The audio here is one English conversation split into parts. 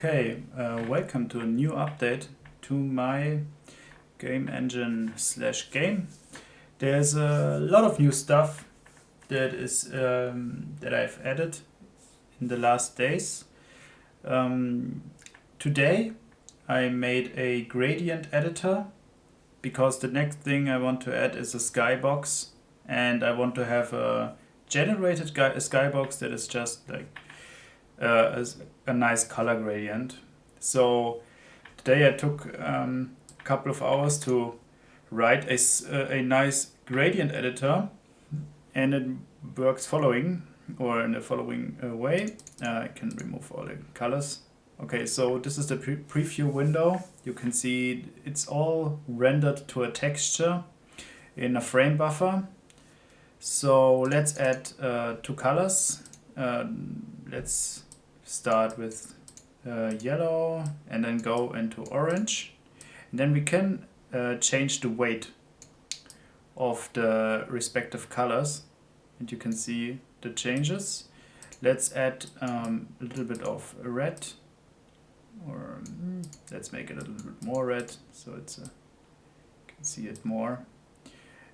Okay, welcome to a new update to my game engine / game. There's a lot of new stuff that is that I've added in the last days. Today I made a gradient editor because the next thing I want to add is a skybox, and I want to have a generated skybox that is just like a nice color gradient. So today I took a couple of hours to write a nice gradient editor, and it works following or in the following way. I can remove all the colors. Okay, so this is the preview window. You can see it's all rendered to a texture in a frame buffer. So let's add two colors. Let's start with yellow and then go into orange. And then we can change the weight of the respective colors, and you can see the changes. Let's add a little bit of red, or let's make it a little bit more red so it's you can see it more.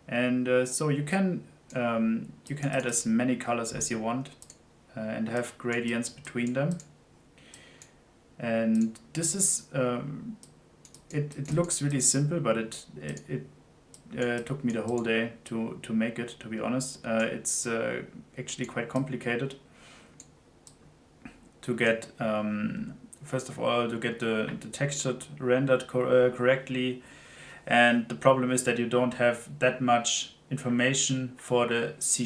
And so you can add as many colors as you want and have gradients between them. And this is it looks really simple, but it took me the whole day to make it, to be honest. It's actually quite complicated to get first of all to get the texture rendered correctly, and the problem is that you don't have that much information for the C#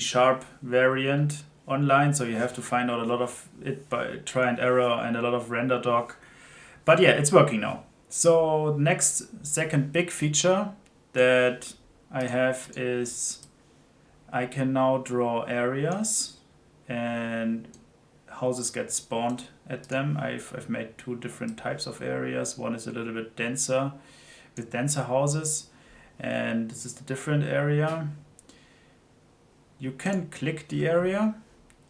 variant online, so you have to find out a lot of it by try and error and a lot of render doc. But yeah, it's working now. So second big feature that I have is I can now draw areas and houses get spawned at them. I've made two different types of areas. One is a little bit denser with denser houses, and this is the different area. You can click the area,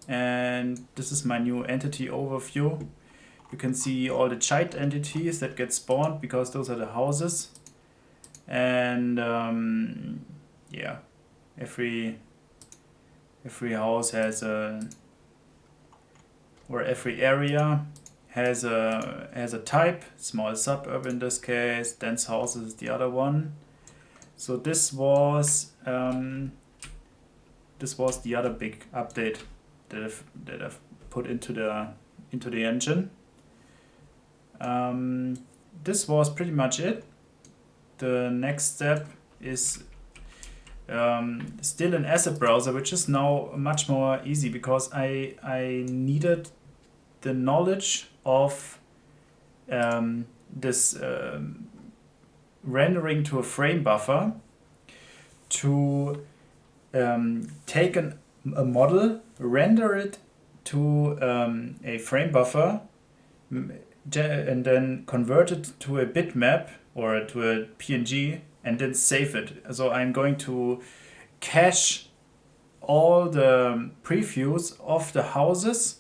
and this is my new entity overview. You can see all the child entities that get spawned because those are the houses. And yeah, every house has every area has a type. Small suburb in this case, dense houses is the other one. So this was the other big update that I've put into the engine. This was pretty much it. The next step is still an asset browser, which is now much more easy because I needed the knowledge of this rendering to a frame buffer to take a model, render it to a frame buffer, and then convert it to a bitmap or to a PNG, and then save it. So I'm going to cache all the previews of the houses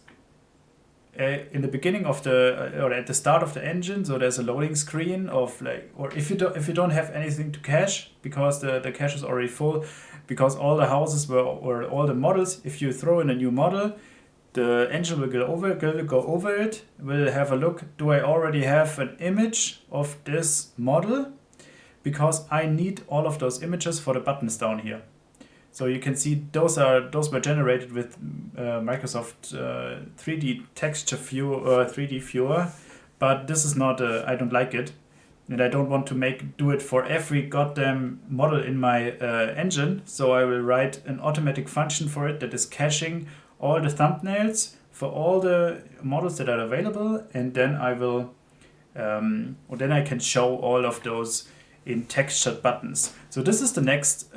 in the beginning of or at the start of the engine. So there's a loading screen of like, or if you don't have anything to cache because the cache is already full, because all the houses or all the models, if you throw in a new model, the engine will go over it, will have a look, do I already have an image of this model? Because I need all of those images for the buttons down here. So you can see those were generated with Microsoft 3D texture view or 3D viewer, but this is not I don't like it, and I don't want to do it for every goddamn model in my engine. So I will write an automatic function for it that is caching all the thumbnails for all the models that are available, and then I will or then I can show all of those in textured buttons. So this is the next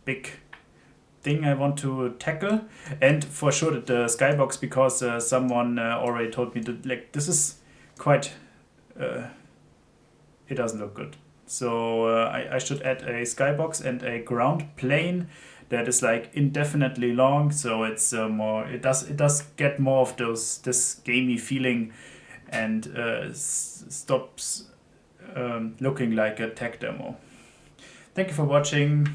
big thing I want to tackle, and for sure the skybox, because someone already told me that like this is quite it doesn't look good. So I should add a skybox and a ground plane that is like indefinitely long, so it's more, it does get more of this gamey feeling, and stops looking like a tech demo. Thank you for watching.